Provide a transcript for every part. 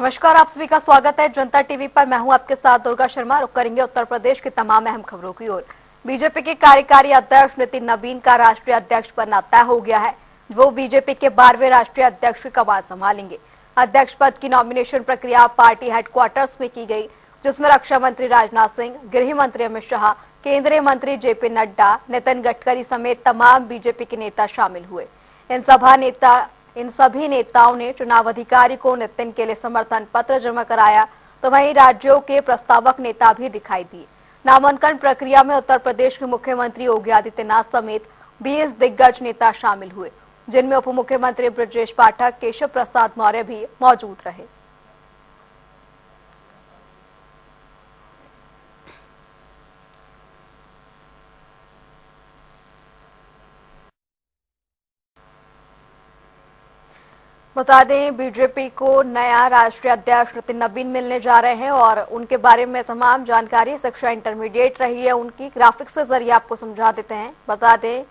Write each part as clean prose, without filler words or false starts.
नमस्कार, आप सभी का स्वागत है जनता टीवी पर। मैं हूं आपके साथ दुर्गा शर्मा। रुक करेंगे उत्तर प्रदेश की तमाम अहम खबरों की ओर। बीजेपी के कार्यकारी अध्यक्ष नितिन नवीन का राष्ट्रीय अध्यक्ष बनना तय हो गया है। वो बीजेपी के 12वें राष्ट्रीय अध्यक्ष की कमान संभालेंगे। अध्यक्ष पद की नॉमिनेशन प्रक्रिया पार्टी हेडक्वार्टर्स में की गई, जिसमें रक्षा मंत्री राजनाथ सिंह, गृह मंत्री अमित शाह, केंद्रीय मंत्री जेपी नड्डा, नितिन गडकरी समेत तमाम बीजेपी के नेता शामिल हुए। इन सभी नेताओं ने चुनाव अधिकारी को नितिन के लिए समर्थन पत्र जमा कराया, तो वहीं राज्यों के प्रस्तावक नेता भी दिखाई दिए। नामांकन प्रक्रिया में उत्तर प्रदेश के मुख्यमंत्री योगी आदित्यनाथ समेत 20 दिग्गज नेता शामिल हुए, जिनमें उप मुख्यमंत्री ब्रजेश पाठक, केशव प्रसाद मौर्य भी मौजूद रहे। बता दें, बीजेपी को नया राष्ट्रीय अध्यक्ष नितिन नवीन मिलने जा रहे हैं और उनके बारे में तमाम जानकारी शिक्षा इंटरमीडिएट रही है उनकी। ग्राफिक्स के जरिए आपको समझा देते हैं। बता दें,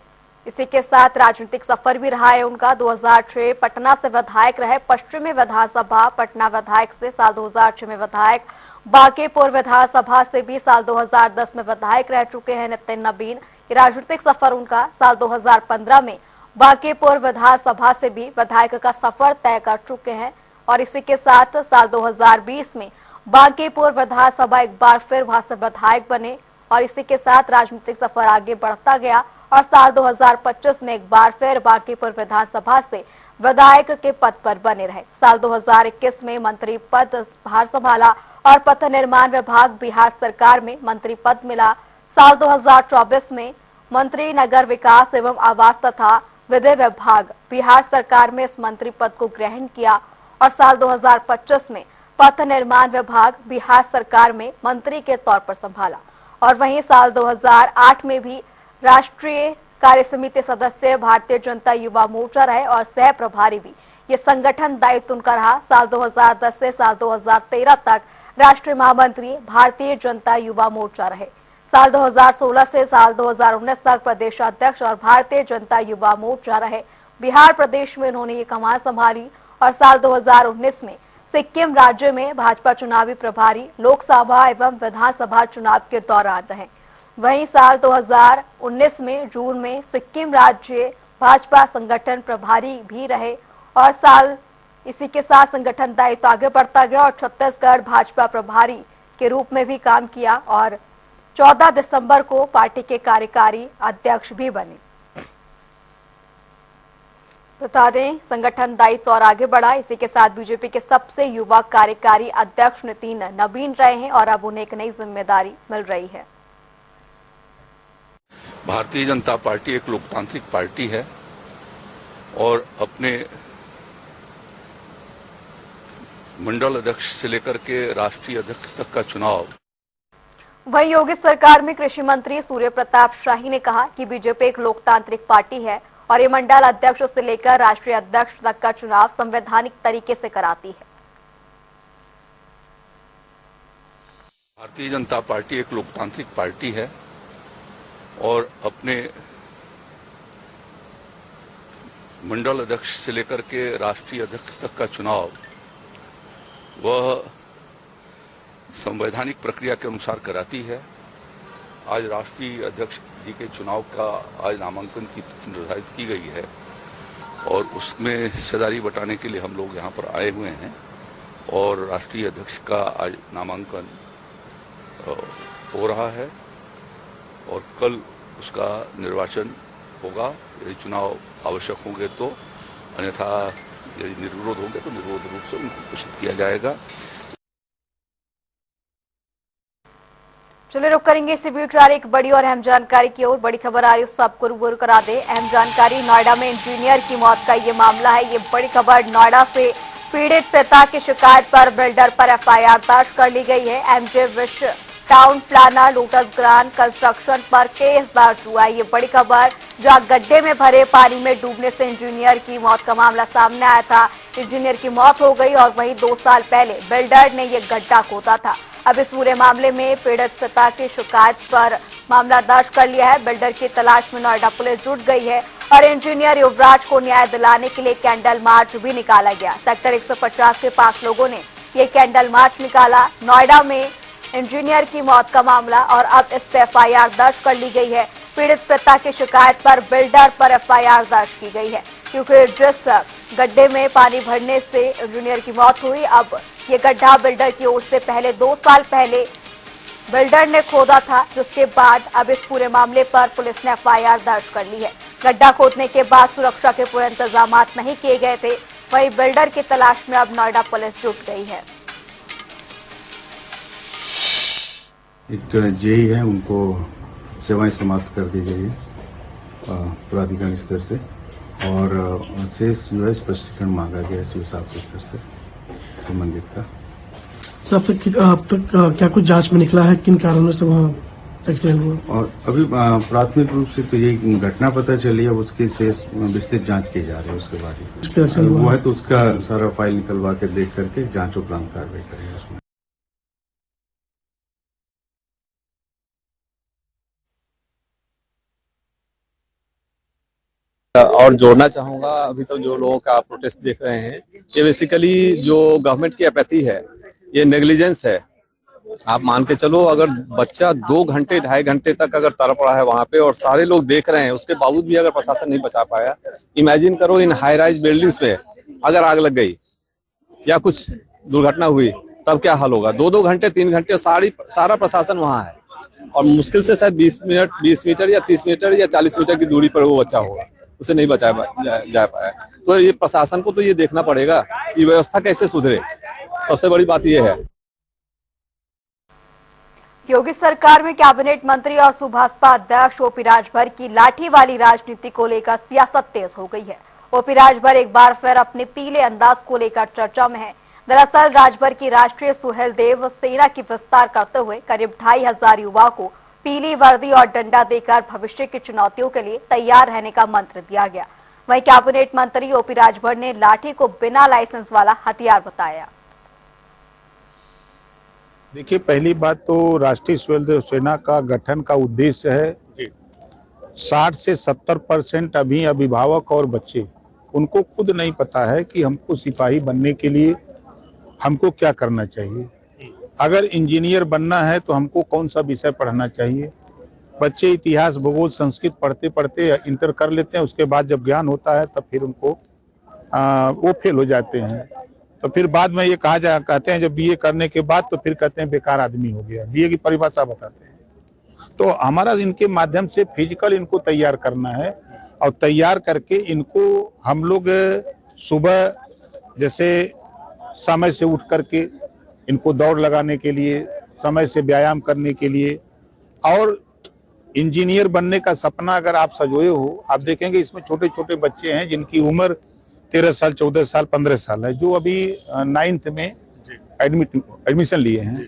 इसी के साथ राजनीतिक सफर भी रहा है उनका। 2006 पटना से विधायक रहे, पश्चिमी विधानसभा पटना विधायक से साल 2006 में विधायक, बांकीपुर विधानसभा से भी साल 2010 में विधायक रह चुके हैं नितिन नवीन। राजनीतिक सफर उनका साल 2015 में बांकीपुर विधानसभा से भी विधायक का सफर तय कर चुके हैं और इसी के साथ साल 2020 में बांकीपुर विधानसभा एक बार फिर वहां से विधायक बने और इसी के साथ राजनीतिक सफर आगे बढ़ता गया और साल 2025 में एक बार फिर बांकीपुर विधानसभा से विधायक के पद पर बने रहे। साल 2021 में मंत्री पद भार संभाला और पथ निर्माण विभाग बिहार सरकार में मंत्री पद मिला। साल 2024 में मंत्री नगर विकास एवं आवास तथा विधि विभाग बिहार सरकार में इस मंत्री पद को ग्रहण किया और साल 2025 में पथ निर्माण विभाग बिहार सरकार में मंत्री के तौर पर संभाला। और वहीं साल 2008 में भी राष्ट्रीय कार्य समिति सदस्य भारतीय जनता युवा मोर्चा रहे और सह प्रभारी भी। ये संगठन दायित्व उनका रहा। साल 2010 से साल 2013 तक राष्ट्रीय महामंत्री भारतीय जनता युवा मोर्चा रहे। साल 2016 से साल 2019 तक प्रदेश अध्यक्ष और भारतीय जनता युवा मोर्चा रहे। बिहार प्रदेश में उन्होंने ये कमान संभाली और साल 2019 में सिक्किम राज्य में भाजपा चुनावी प्रभारी लोकसभा एवं विधानसभा चुनाव के दौरान रहे। वहीं साल 2019 में जून में सिक्किम राज्य भाजपा संगठन प्रभारी भी रहे और साल इसी के साथ संगठन दायित्व आगे बढ़ता गया और छत्तीसगढ़ भाजपा प्रभारी के रूप में भी काम किया और 14 दिसंबर को पार्टी के कार्यकारी अध्यक्ष भी बने। बता दें, संगठन दायित्व और आगे बढ़ा। इसी के साथ बीजेपी के सबसे युवा कार्यकारी अध्यक्ष नितिन नवीन रहे हैं और अब उन्हें एक नई जिम्मेदारी मिल रही है। भारतीय जनता पार्टी एक लोकतांत्रिक पार्टी है और अपने मंडल अध्यक्ष से लेकर के राष्ट्रीय अध्यक्ष तक का चुनाव। वहीं योगी सरकार में कृषि मंत्री सूर्य प्रताप शाही ने कहा कि बीजेपी एक लोकतांत्रिक पार्टी है और ये मंडल अध्यक्ष से लेकर राष्ट्रीय अध्यक्ष तक का चुनाव संवैधानिक तरीके से कराती है। भारतीय जनता पार्टी एक लोकतांत्रिक पार्टी है और अपने मंडल अध्यक्ष से लेकर के राष्ट्रीय अध्यक्ष तक का चुनाव वह संवैधानिक प्रक्रिया के अनुसार कराती है। आज राष्ट्रीय अध्यक्ष जी के चुनाव का आज नामांकन की तिथि निर्धारित की गई है और उसमें हिस्सेदारी बटाने के लिए हम लोग यहाँ पर आए हुए हैं और राष्ट्रीय अध्यक्ष का आज नामांकन हो रहा है और कल उसका निर्वाचन होगा। यदि चुनाव आवश्यक होंगे तो, अन्यथा यदि निर्विरोध होंगे तो निर्विरोध रूप से उनको घोषित किया जाएगा। चलिए रुक करेंगे इसी बीच एक बड़ी और अहम जानकारी की ओर। बड़ी खबर आ रही है, उससे आपको रूबरू करा दे। अहम जानकारी, नोएडा में इंजीनियर की मौत का ये मामला है। ये बड़ी खबर, नोएडा से पीड़ित पिता की शिकायत पर बिल्डर पर एफआईआर दर्ज कर ली गई है। MJ Vishwa town planner Lotus Grand Construction पर केस दर्ज हुआ है। ये बड़ी खबर, जहां गड्ढे में भरे पानी में डूबने से इंजीनियर की मौत का मामला सामने आया था। इंजीनियर की मौत हो गई और वहीं 2 साल पहले बिल्डर ने ये गड्ढा खोदा था। अब इस पूरे मामले में पीड़ित पिता की शिकायत पर मामला दर्ज कर लिया है। बिल्डर की तलाश में नोएडा पुलिस जुट गई है और इंजीनियर युवराज को न्याय दिलाने के लिए कैंडल मार्च भी निकाला गया। सेक्टर 150 के पास लोगों ने ये कैंडल मार्च निकाला। नोएडा में इंजीनियर की मौत का मामला और अब इस पर एफआईआर दर्ज कर ली गई है। पीड़ित पिता की शिकायत पर बिल्डर पर एफआईआर दर्ज की गई है, क्योंकि जिस गड्ढे में पानी भरने से इंजीनियर की मौत हुई, अब ये गड्ढा बिल्डर की ओर से पहले 2 साल पहले बिल्डर ने खोदा था, जिसके बाद अब इस पूरे मामले पर पुलिस ने एफआईआर दर्ज कर ली है। गड्ढा खोदने के बाद सुरक्षा के पूरे इंतजाम नहीं किए गए थे। वहीं बिल्डर की तलाश में अब नोएडा पुलिस जुट गई है। एक जेई है, उनको सेवाएं समाप्त कर दी गई है प्राधिकारी स्तर से, और शेष जो है स्पष्टीकरण मांगा गया है सीओ साहब के स्तर से संबंधित का। सर, अब तक क्या कुछ जांच में निकला है, किन कारणों से वहाँ एक्सीडेंट हुआ? और अभी प्राथमिक रूप से तो ये घटना पता चली है, उसकी शेष विस्तृत जांच की जा रही है। उसके बाद वो है तो उसका सारा फाइल निकलवा के देख करके जांच उपरांत कार्रवाई करेंगे उसमें। और जोड़ना चाहूँगा, अभी तो जो लोगों का प्रोटेस्ट देख रहे हैं, ये बेसिकली जो गवर्नमेंट की अपैथी है, ये नेग्लिजेंस है। आप मान के चलो, अगर बच्चा 2 घंटे 2.5 घंटे तक अगर तड़प रहा है वहाँ पे और सारे लोग देख रहे हैं, उसके बावजूद भी अगर प्रशासन नहीं बचा पाया, इमेजिन करो इन हाई राइज बिल्डिंग्स में अगर आग लग गई या कुछ दुर्घटना हुई, तब क्या हाल होगा। 2-2 घंटे 3 घंटे सारा प्रशासन वहाँ है, और मुश्किल से शायद 20 मीटर या 30 मीटर या 40 मीटर की दूरी पर वो बच्चा होगा, उसे नहीं बचाया जा पाया। तो ये प्रशासन को तो ये देखना पड़ेगा कि व्यवस्था कैसे सुधरे, सबसे बड़ी बात ये है। योगी सरकार में कैबिनेट मंत्री और सुभाषपा अध्यक्ष ओपी राजभर की लाठी वाली राजनीति को लेकर सियासत तेज हो गई है। ओपी राजभर एक बार फिर अपने पीले अंदाज को लेकर चर्चा में है। दरअसल राजभर की राष्ट्रीय सुहेलदेव सेना की विस्तार करते हुए करीब 2500 युवाओं को पीली वर्दी और डंडा देकर भविष्य की चुनौतियों के लिए तैयार रहने का मंत्र दिया गया। वहीं कैबिनेट मंत्री ओपी राजभर ने लाठी को बिना लाइसेंस वाला हथियार बताया। देखिए, पहली बात तो राष्ट्रीय सुहेलदेव सेना का गठन का उद्देश्य है 60 से 70% अभी अभिभावक और बच्चे, उनको खुद नहीं पता है कि हमको सिपाही बनने के लिए हमको क्या करना चाहिए। अगर इंजीनियर बनना है तो हमको कौन सा विषय पढ़ना चाहिए। बच्चे इतिहास, भूगोल, संस्कृत पढ़ते पढ़ते इंटर कर लेते हैं, उसके बाद जब ज्ञान होता है तब फिर उनको वो फेल हो जाते हैं। तो फिर बाद में ये कहते हैं जब बीए करने के बाद, तो फिर कहते हैं बेकार आदमी हो गया। बीए की परिभाषा बताते हैं। तो हमारा इनके माध्यम से फिजिकल इनको तैयार करना है, और तैयार करके इनको हम लोग सुबह जैसे समय से उठ करके इनको दौड़ लगाने के लिए, समय से व्यायाम करने के लिए, और इंजीनियर बनने का सपना अगर आप सजोए हो, आप देखेंगे इसमें छोटे छोटे बच्चे हैं जिनकी उम्र 13 साल, 14 साल, 15 साल है, जो अभी 9th में एडमिशन लिए हैं।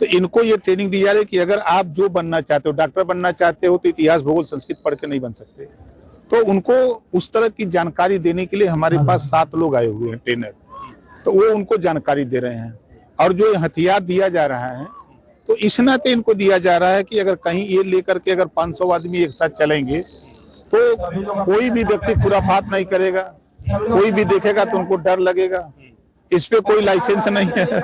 तो इनको ये ट्रेनिंग दी जा रही है कि अगर आप जो बनना चाहते हो, डॉक्टर बनना चाहते हो, तो इतिहास, भूगोल, संस्कृत पढ़ के नहीं बन सकते। तो उनको उस तरह की जानकारी देने के लिए हमारे पास 7 लोग आए हुए हैं ट्रेनर, तो वो उनको जानकारी दे रहे हैं। और जो हथियार दिया जा रहा है, तो इस नाते इनको दिया जा रहा है कि अगर कहीं ये लेकर के अगर 500 आदमी एक साथ चलेंगे, तो कोई भी व्यक्ति खुराफात नहीं करेगा, कोई भी देखेगा तो उनको डर लगेगा। इस पे कोई लाइसेंस नहीं है।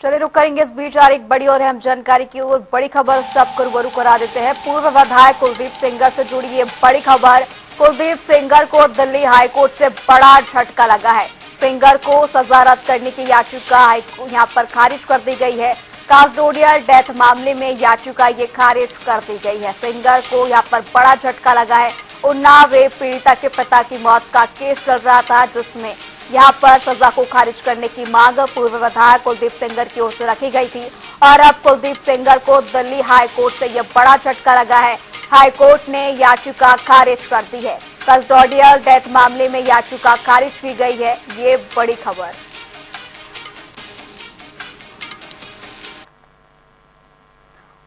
चलिए रुक करेंगे इस बीच और एक बड़ी और अहम जानकारी की ओर। बड़ी खबर सबको रूबरू करा देते हैं। पूर्व विधायक कुलदीप सेंगर से जुड़ी ये बड़ी खबर। कुलदीप सेंगर को दिल्ली हाईकोर्ट से बड़ा झटका लगा है। सेंगर को सजा रद्द करने की याचिका यहाँ पर खारिज कर दी गई है। कास्टोडियल डेथ मामले में याचिका ये खारिज कर दी गई है। सेंगर को यहाँ पर बड़ा झटका लगा है। उन्नाव पीड़िता के पिता की मौत का केस चल रहा था, जिसमें यहाँ पर सजा को खारिज करने की मांग पूर्व विधायक कुलदीप सेंगर की ओर से रखी गई थी, और अब कुलदीप सेंगर को दिल्ली हाईकोर्ट से यह बड़ा झटका लगा है। हाईकोर्ट ने याचिका खारिज कर दी है। कस्टोडियल डेथ मामले में याचिका खारिज की गई है। ये बड़ी खबर।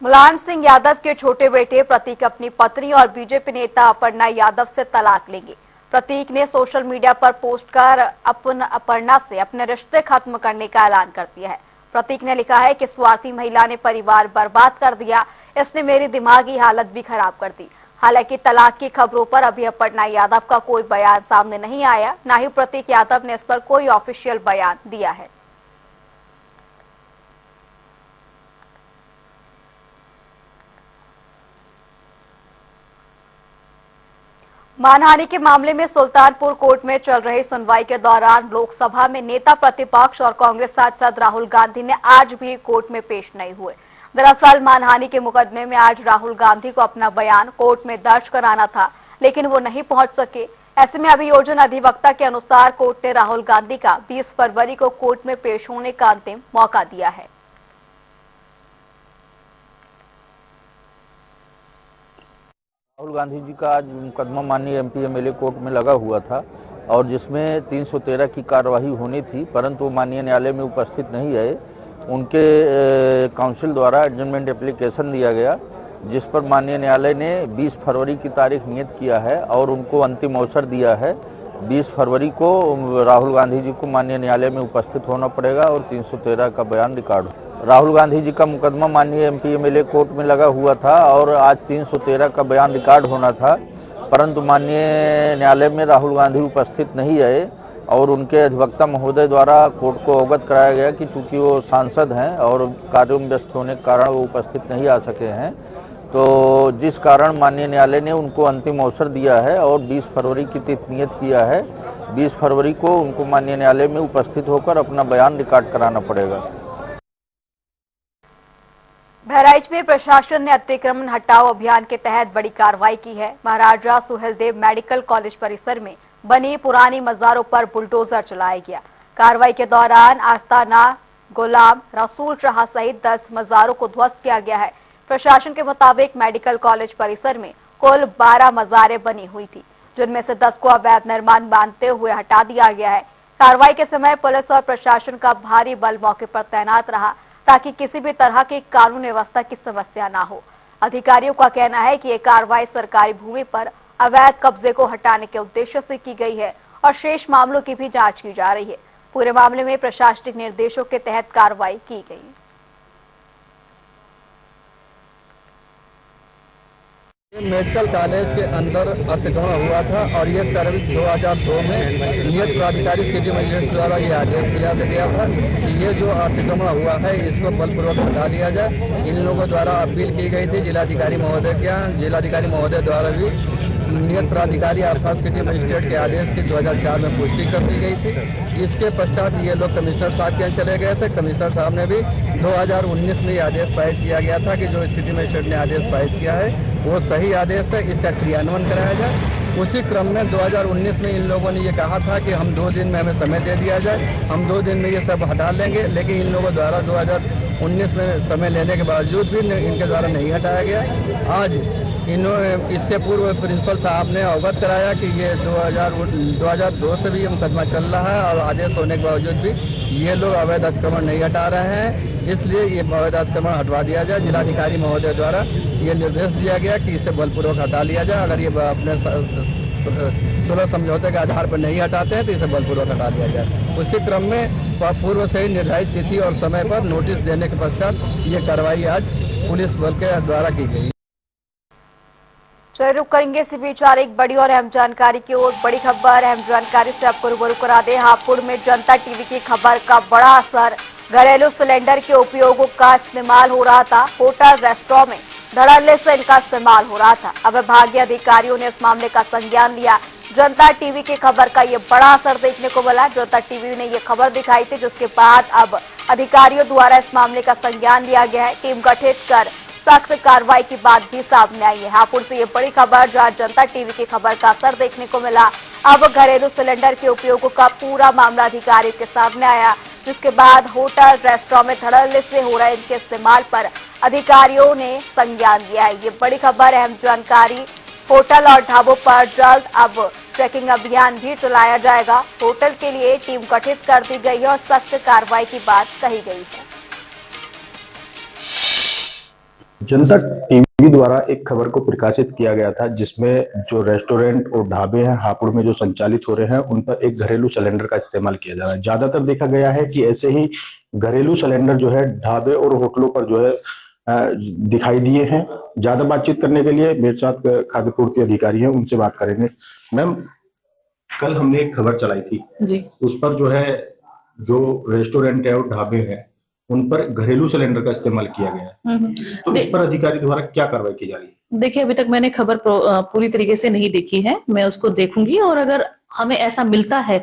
मुलायम सिंह यादव के छोटे बेटे प्रतीक अपनी पत्नी और बीजेपी नेता अपर्णा यादव से तलाक लेंगे। प्रतीक ने सोशल मीडिया पर पोस्ट कर अपर्णा से अपने रिश्ते खत्म करने का ऐलान कर दिया है। प्रतीक ने लिखा है कि स्वार्थी महिला ने परिवार बर्बाद कर दिया, इसने मेरी दिमागी हालत भी खराब कर दी। हालांकि तलाक की खबरों पर अभी अपर्णा यादव का कोई बयान सामने नहीं आया, न ही प्रतीक यादव ने इस पर कोई ऑफिशियल बयान दिया है। मानहानि के मामले में सुल्तानपुर कोर्ट में चल रही सुनवाई के दौरान लोकसभा में नेता प्रतिपक्ष और कांग्रेस सांसद राहुल गांधी ने आज भी कोर्ट में पेश नहीं हुए। दरअसल मानहानि के मुकदमे में आज राहुल गांधी को अपना बयान कोर्ट में दर्ज कराना था, लेकिन वो नहीं पहुंच सके। ऐसे में अभियोजन अधिवक्ता के अनुसार कोर्ट ने राहुल गांधी का 20 फरवरी को कोर्ट में पेश होने का अंतिम मौका दिया है। राहुल गांधी जी का आज मुकदमा माननीय एमपी एमएलए कोर्ट में लगा हुआ था और जिसमें 313 की कार्यवाही होनी थी, परंतु वो माननीय न्यायालय में उपस्थित नहीं आए। उनके काउंसिल द्वारा एडजमेंट एप्लीकेशन दिया गया, जिस पर माननीय न्यायालय ने 20 फरवरी की तारीख नियत किया है और उनको अंतिम अवसर दिया है। 20 फरवरी को राहुल गांधी जी को माननीय न्यायालय में उपस्थित होना पड़ेगा और 313 का बयान रिकॉर्ड। राहुल गांधी जी का मुकदमा माननीय एमपी एमएलए कोर्ट में लगा हुआ था और आज 313 का बयान रिकॉर्ड होना था, परंतु माननीय न्यायालय में राहुल गांधी उपस्थित नहीं आए और उनके अधिवक्ता महोदय द्वारा कोर्ट को अवगत कराया गया कि चूंकि वो सांसद हैं और कार्यों में व्यस्त होने के कारण वो उपस्थित नहीं आ सके हैं, तो जिस कारण माननीय न्यायालय ने उनको अंतिम अवसर दिया है और 20 फरवरी की तिथि नियत किया है। 20 फरवरी को उनको माननीय न्यायालय में उपस्थित होकर अपना बयान रिकॉर्ड कराना पड़ेगा। बहराइच में प्रशासन ने अतिक्रमण हटाओ अभियान के तहत बड़ी कार्रवाई की है। महाराजा सुहेलदेव मेडिकल कॉलेज परिसर में बनी पुरानी मज़ारों पर बुलडोजर चलाया गया। कार्रवाई के दौरान आस्ताना गुलाम रसूल शाह सहित 10 मज़ारों को ध्वस्त किया गया है। प्रशासन के मुताबिक मेडिकल कॉलेज परिसर में कुल 12 मज़ारें बनी हुई थी, जिनमें से 10 को अवैध निर्माण मानते हुए हटा दिया गया है। कार्रवाई के समय पुलिस और प्रशासन का भारी बल मौके पर तैनात रहा ताकि किसी भी तरह की कानून व्यवस्था की समस्या ना हो। अधिकारियों का कहना है कि ये कार्रवाई सरकारी भूमि पर अवैध कब्जे को हटाने के उद्देश्य से की गई है और शेष मामलों की भी जांच की जा रही है। पूरे मामले में प्रशासनिक निर्देशों के तहत कार्रवाई की गई। मेडिकल कॉलेज के अंदर अतिक्रमण हुआ था और ये करीब 2002 में नियत प्राधिकारी सिटी मजिस्ट्रेट द्वारा ये आदेश दिया गया था कि ये जो अतिक्रमण हुआ है इसको बलपूर्वक हटा लिया जाए। इन लोगों द्वारा अपील की गई थी जिलाधिकारी महोदय के यहाँ। जिलाधिकारी महोदय द्वारा भी नियत प्राधिकारी अर्थात सिटी मजिस्ट्रेट के आदेश की 2004 में पुष्टि कर दी गई थी। इसके पश्चात ये लोग कमिश्नर साहब के यहाँ चले गए थे। कमिश्नर साहब ने भी 2019 में ये आदेश पारित किया गया था कि जो सिटी मजिस्ट्रेट ने आदेश पारित किया है वो सही आदेश है, इसका क्रियान्वयन कराया जाए। उसी क्रम में 2019 में इन लोगों ने ये कहा था कि हम 2 दिन में हमें समय दे दिया जाए, हम 2 दिन में ये सब हटा लेंगे, लेकिन इन लोगों द्वारा 2019 में समय लेने के बावजूद भी इनके द्वारा नहीं हटाया गया। आज इसके पूर्व प्रिंसिपल साहब ने अवगत कराया कि ये 2002 से भी ये मुकदमा चल रहा है और आदेश होने के बावजूद भी ये लोग अवैध अतिक्रमण नहीं हटा रहे हैं, इसलिए ये अवैध अतिक्रमण हटवा दिया जाए। जिलाधिकारी महोदय द्वारा ये निर्देश दिया गया कि इसे बलपूर्वक हटा लिया जाए। अगर ये अपने सुलह समझौते के आधार पर नहीं हटाते हैं तो इसे बलपूर्वक हटा लिया जाए। उसी क्रम में पूर्व से ही निर्धारित तिथि और समय पर नोटिस देने के पश्चात ये कार्रवाई आज पुलिस बल के द्वारा की गई। चलिए रुक करेंगे इसी बीच एक बड़ी और अहम जानकारी की ओर। बड़ी खबर, अहम जानकारी से आपको रूबरू करा दें। हापुड़ में जनता टीवी की खबर का बड़ा असर। घरेलू सिलेंडर के उपयोगों का इस्तेमाल हो रहा था। होटल रेस्टोरेंट में धड़ल्ले से इनका इस्तेमाल हो रहा था। अब विभागीय अधिकारियों ने इस मामले का संज्ञान लिया। जनता टीवी की खबर का ये बड़ा असर देखने को मिला। जनता टीवी ने ये खबर दिखाई थी, जिसके बाद अब अधिकारियों द्वारा इस मामले का संज्ञान लिया गया है। टीम गठित कर सख्त कार्रवाई की बात भी सामने आई है। हापुड़ से ये बड़ी खबर, जहां जनता टीवी की खबर का असर देखने को मिला। अब घरेलू सिलेंडर के उपयोगों का पूरा मामला अधिकारियों के सामने आया, जिसके बाद होटल रेस्टोरेंट में धड़ल्ले से हो रहे इनके इस्तेमाल पर अधिकारियों ने संज्ञान लिया है। ये बड़ी खबर, अहम जानकारी। होटल और ढाबों पर जल्द अब चेकिंग अभियान भी चलाया जाएगा। होटल के लिए टीम गठित कर दी गई है और सख्त कार्रवाई की बात कही गई है। जनता टीवी द्वारा एक खबर को प्रकाशित किया गया था, जिसमें जो रेस्टोरेंट और ढाबे हैं हापुड़ में जो संचालित हो रहे हैं उन पर एक घरेलू सिलेंडर का इस्तेमाल किया जा रहा है। ज्यादातर देखा गया है कि ऐसे ही घरेलू सिलेंडर जो है ढाबे और होटलों पर जो है दिखाई दिए हैं। ज्यादा बातचीत करने के लिए मेरे साथ खाद्य पूर्ति अधिकारी हैं, उनसे बात करेंगे। मैम, कल हमने एक खबर चलाई थी जी, उस पर जो है जो रेस्टोरेंट है और ढाबे हैं उन पर घरेलू सिलेंडर का इस्तेमाल किया गया है, तो इस पर अधिकारी द्वारा क्या कार्रवाई की जा रही है? देखिए, अभी तक मैंने खबर पूरी तरीके से नहीं देखी है, मैं उसको देखूंगी और अगर हमें ऐसा मिलता है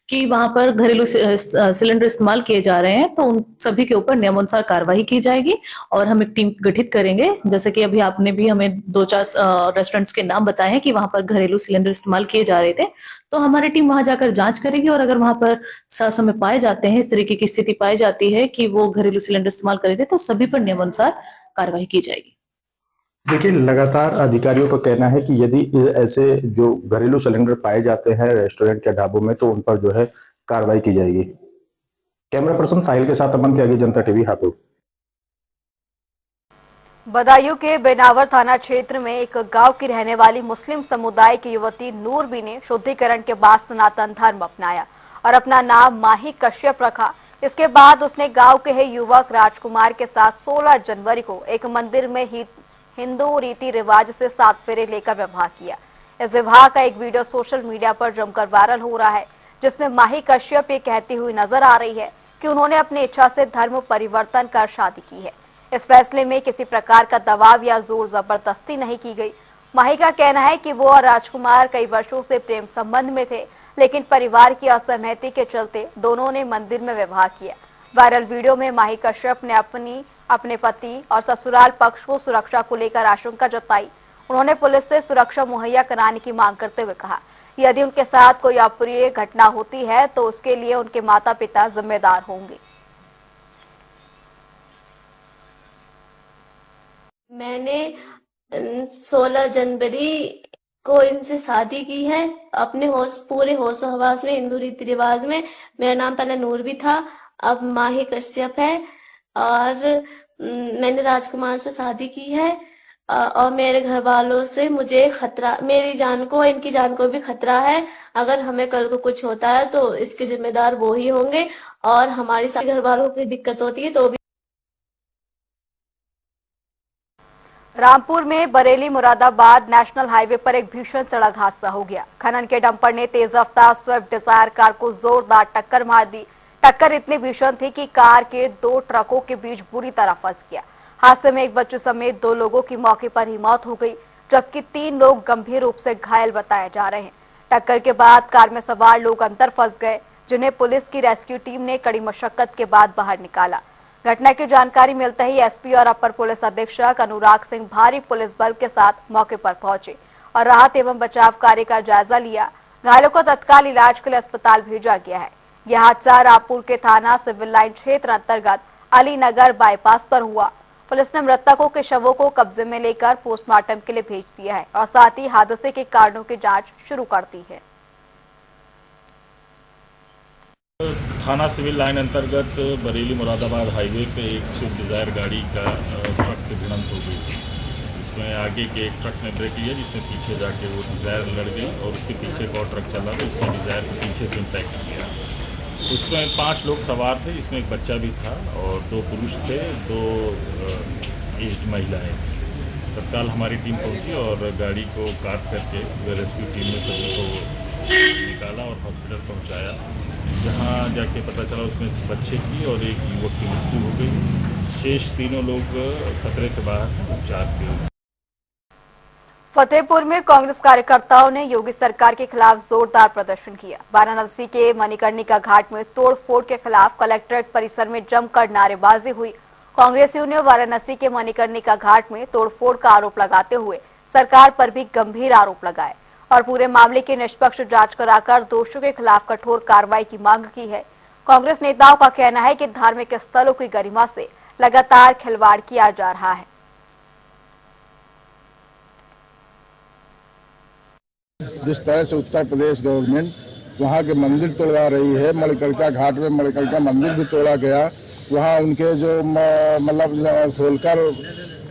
कि वहां पर घरेलू सिलेंडर इस्तेमाल किए जा रहे हैं तो उन सभी के ऊपर नियमानुसार कार्रवाई की जाएगी और हम एक टीम गठित करेंगे। जैसे कि अभी आपने भी हमें 2-4 रेस्टोरेंट्स के नाम बताए हैं कि वहां पर घरेलू सिलेंडर इस्तेमाल किए जा रहे थे, तो हमारी टीम वहां जाकर जांच करेगी और अगर वहां पर समय पाए जाते हैं, इस तरीके की स्थिति पाई जाती है कि वो घरेलू सिलेंडर इस्तेमाल कर रहे थे, तो सभी पर नियमानुसार कार्रवाई की जाएगी। देखिए, लगातार अधिकारियों का कहना है कि यदि ऐसे जो घरेलू सिलेंडर पाए जाते हैं रेस्टोरेंट या ढाबों में तो उन पर जो है कार्रवाई की जाएगी। कैमरा पर्सन साहिल के साथ अमन त्यागी, जनता टीवी, हापुड़। बदायूं के बेनावर थाना क्षेत्र में एक गांव की रहने वाली मुस्लिम समुदाय की युवती नूरबी ने शुद्धिकरण के बाद सनातन धर्म अपनाया और अपना नाम माही कश्यप रखा। इसके बाद उसने गांव के ही युवक राजकुमार के साथ 16 जनवरी को एक मंदिर में हिंदू रीति रिवाज से 7 फेरे लेकर विवाह किया। इस विवाह का एक वीडियो सोशल मीडिया पर जमकर वायरल हो रहा है, जिसमें माही कश्यप ये कहती हुई नजर आ रही है कि उन्होंने अपनी इच्छा से धर्म परिवर्तन कर शादी की है। इस फैसले में किसी प्रकार का दबाव या जोर जबरदस्ती नहीं की गई। माही का कहना है कि वो और राजकुमार कई वर्षों से प्रेम संबंध में थे, लेकिन परिवार की असहमति के चलते दोनों ने मंदिर में विवाह किया। वायरल वीडियो में माही कश्यप ने अपने पति और ससुराल पक्ष को सुरक्षा को लेकर आशंका जताई। उन्होंने पुलिस से सुरक्षा मुहैया कराने की मांग करते हुए कहा, यदि उनके साथ कोई अप्रिय घटना होती है तो उसके लिए उनके माता पिता जिम्मेदार होंगे। मैंने 16 जनवरी को इनसे शादी की है अपने पूरे होश हवास में, हिंदू रीति रिवाज में। मेरा नाम पहले नूर भी था, अब माही कश्यप है और मैंने राजकुमार से शादी की है और मेरे घर वालों से मुझे खतरा, मेरी जान को, इनकी जान को भी खतरा है। अगर हमें कल को कुछ होता है तो इसके जिम्मेदार वो ही होंगे और हमारी सारी घर वालों की दिक्कत होती है तो भी। रामपुर में बरेली मुरादाबाद नेशनल हाईवे पर एक भीषण सड़क हादसा हो गया। खनन के डंपर ने तेज रफ्तार स्विफ्ट डिजायर कार को जोरदार टक्कर मार दी। टक्कर इतनी भीषण थी कि कार के 2 ट्रकों के बीच बुरी तरह फंस गया। हादसे में एक बच्चे समेत 2 लोगों की मौके पर ही मौत हो गई, जबकि 3 लोग गंभीर रूप से घायल बताए जा रहे हैं। टक्कर के बाद कार में सवार लोग अंदर फंस गए, जिन्हें पुलिस की रेस्क्यू टीम ने कड़ी मशक्कत के बाद बाहर निकाला। घटना की जानकारी मिलते ही एसपी और अपर पुलिस अधीक्षक अनुराग सिंह भारी पुलिस बल के साथ मौके पर पहुंचे और राहत एवं बचाव कार्य का जायजा लिया। घायलों को तत्काल इलाज के लिए अस्पताल भेजा गया है। यह हादसा रामपुर के थाना सिविल लाइन क्षेत्र अंतर्गत अलीनगर बाईपास पर हुआ। पुलिस ने मृतकों के शवों को कब्जे में लेकर पोस्टमार्टम के लिए भेज दिया है और साथ ही हादसे के कारणों की जांच शुरू कर दी है। थाना सिविल लाइन अंतर्गत बरेली मुरादाबाद हाईवे पे एक स्विफ्ट डिज़ायर गाड़ी का ट्रक से भिड़ंत हो गई। इसमें आगे के एक ट्रक ने ब्रेक लिया, जिसमें पीछे जाके वो डिज़ायर लड़ गई और उसके पीछे एक और ट्रक चला तो उसने डिज़ायर के पीछे से इम्पैक्ट किया। उसमें 5 लोग सवार थे, इसमें एक बच्चा भी था और 2 पुरुष थे, 2 एज्ड महिलाएँ थी। तत्काल हमारी टीम पहुंची और गाड़ी को काट करके रेस्क्यू टीम ने सभी को निकाला और हॉस्पिटल पहुंचाया, जहां जाके पता चला उसमें बच्चे की और एक युवक की मृत्यु हो गई। शेष 3 लोग खतरे से बाहर हैं, उपचार के। फतेहपुर में कांग्रेस कार्यकर्ताओं ने योगी सरकार के खिलाफ जोरदार प्रदर्शन किया। वाराणसी के मणिकर्णिका घाट में तोड़फोड़ के खिलाफ कलेक्ट्रेट परिसर में जमकर नारेबाजी हुई। कांग्रेसियों ने वाराणसी के मणिकर्णिका घाट में तोड़फोड़ का आरोप लगाते हुए सरकार पर भी गंभीर आरोप लगाए और पूरे मामले की निष्पक्ष जांच कराकर दोषियों के खिलाफ कठोर कार्रवाई की मांग की है। कांग्रेस नेताओं का कहना है कि धार्मिक स्थलों की गरिमा से लगातार खिलवाड़ किया जा रहा है। जिस तरह से उत्तर प्रदेश गवर्नमेंट वहाँ के मंदिर तोड़वा रही है, मणिकर्णिका घाट में मणिकर्णिका मंदिर भी तोड़ा गया। वहाँ उनके जो मतलब होलकर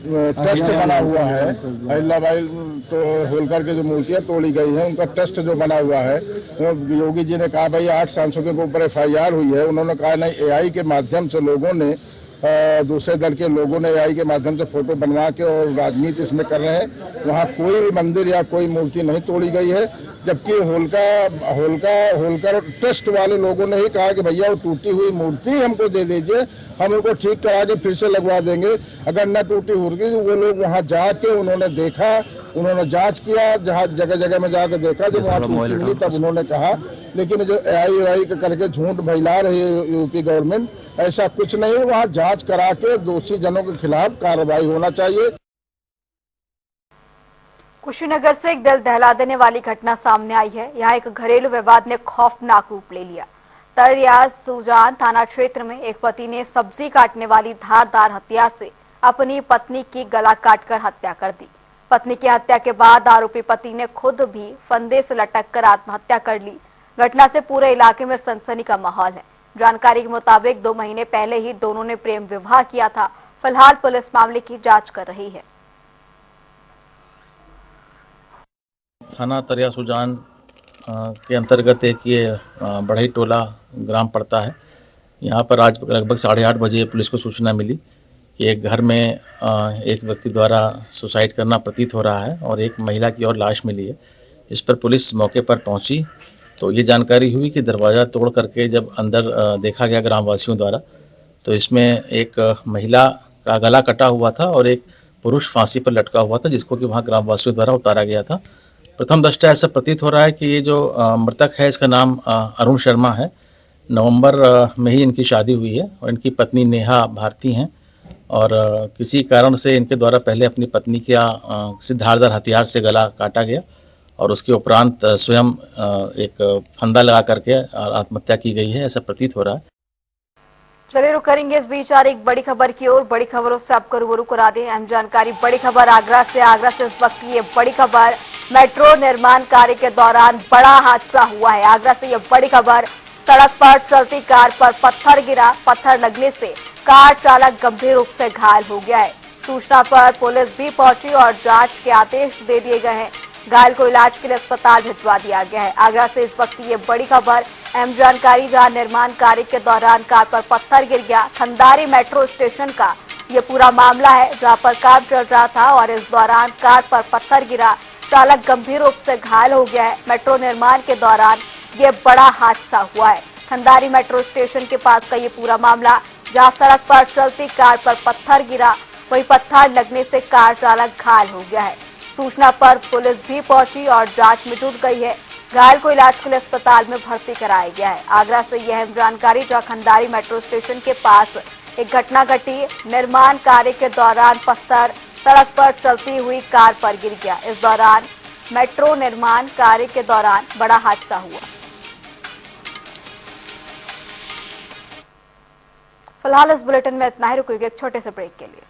ट्रस्ट बना हुआ है, अहिल्याबाई तो होलकर के जो मूर्तियाँ तोड़ी गई हैं उनका ट्रस्ट जो बना हुआ है, योगी जी ने कहा भाई 8 सांसदों के ऊपर FIR हुई है। उन्होंने कहा नहीं, AI के माध्यम से लोगों ने दूसरे दल के लोगों ने एआई के माध्यम से फोटो बनवा के और राजनीति इसमें कर रहे हैं। वहाँ कोई भी मंदिर या कोई मूर्ति नहीं तोड़ी गई है, जबकि होलकर ट्रस्ट वाले लोगों ने ही कहा कि भैया वो टूटी हुई मूर्ति हमको दे दीजिए, हम उनको ठीक करा के फिर से लगवा देंगे। अगर न टूटी होगी तो वो लोग वहाँ जाके उन्होंने देखा, उन्होंने जांच किया, जहाँ जगह जगह में जाकर देखा, जब वहाँ टूटी मिली तब उन्होंने कहा। लेकिन जो एआई करके झूठ फैला रही है यूपी गवर्नमेंट, ऐसा कुछ नहीं। वहाँ जांच करा के दोषी जनों के खिलाफ कार्रवाई होना चाहिए। कुशीनगर से एक दिल दहला देने वाली घटना सामने आई है। यहाँ एक घरेलू विवाद ने खौफनाक रूप ले लिया। तरियाज सुजान थाना क्षेत्र में एक पति ने सब्जी काटने वाली धारदार हथियार से अपनी पत्नी की गला काटकर हत्या कर दी। पत्नी की हत्या के बाद आरोपी पति ने खुद भी फंदे से लटककर आत्महत्या कर ली। घटना से पूरे इलाके में सनसनी का माहौल है। जानकारी के मुताबिक 2 महीने पहले ही दोनों ने प्रेम विवाह किया था। फिलहाल पुलिस मामले की जांच कर रही है। थाना तरिया सुजान के अंतर्गत एक ये बढ़ई टोला ग्राम पड़ता है। यहाँ पर आज लगभग 8:30 बजे पुलिस को सूचना मिली कि एक घर में एक व्यक्ति द्वारा सुसाइड करना प्रतीत हो रहा है और एक महिला की और लाश मिली है। इस पर पुलिस मौके पर पहुंची तो ये जानकारी हुई कि दरवाज़ा तोड़ करके जब अंदर देखा गया ग्रामवासियों द्वारा, तो इसमें एक महिला का गला कटा हुआ था और एक पुरुष फांसी पर लटका हुआ था, जिसको कि वहाँ ग्रामवासियों द्वारा उतारा गया था। प्रथम दृष्टया ऐसा प्रतीत हो रहा है कि ये जो मृतक है, इसका नाम अरुण शर्मा है। नवंबर में ही इनकी शादी हुई है और इनकी पत्नी नेहा भारती हैं और किसी कारण से इनके द्वारा पहले अपनी पत्नी का किसी धारदार हथियार से गला काटा गया और उसके उपरांत स्वयं एक फंदा लगा करके आत्महत्या की गई है, ऐसा प्रतीत हो रहा है। चलिए रुक करेंगे इस बीच और एक बड़ी खबर की ओर। बड़ी खबरों से आपको रूबरू करा दें अहम जानकारी। बड़ी खबर आगरा से इस वक्त ये बड़ी खबर, मेट्रो निर्माण कार्य के दौरान बड़ा हादसा हुआ है। आगरा से ये बड़ी खबर, सड़क पर चलती कार पर पत्थर गिरा। पत्थर लगने से कार चालक गंभीर रूप से घायल हो गया है। सूचना पर पुलिस भी पहुंची और जांच के आदेश दे दिए गए हैं। घायल को इलाज के लिए अस्पताल भिजवा दिया गया है। आगरा से इस वक्त ये बड़ी खबर, अहम जानकारी, जहां निर्माण कार्य के दौरान कार पर पत्थर गिर गया। खंडारी मेट्रो स्टेशन का ये पूरा मामला है, जहां पर काम चल रहा था और इस दौरान कार पर पत्थर गिरा। चालक गंभीर रूप से घायल हो गया है। मेट्रो निर्माण के दौरान ये बड़ा हादसा हुआ है। खंडारी मेट्रो स्टेशन के पास का ये पूरा मामला, जहां सड़क पर चलती कार पर पत्थर गिरा, वही पत्थर लगने से कार चालक घायल हो गया है। सूचना पर पुलिस भी पहुंची और जांच में जुट गई है। घायल को इलाज के लिए अस्पताल में भर्ती कराया गया है। आगरा से यह अहम जानकारी, जहां खंडारी मेट्रो स्टेशन के पास एक घटना घटी। निर्माण कार्य के दौरान पत्थर सड़क पर चलती हुई कार पर गिर गया। इस दौरान मेट्रो निर्माण कार्य के दौरान बड़ा हादसा हुआ। फिलहाल इस बुलेटिन में इतना ही। रुकिएगा एक छोटे से ब्रेक के लिए।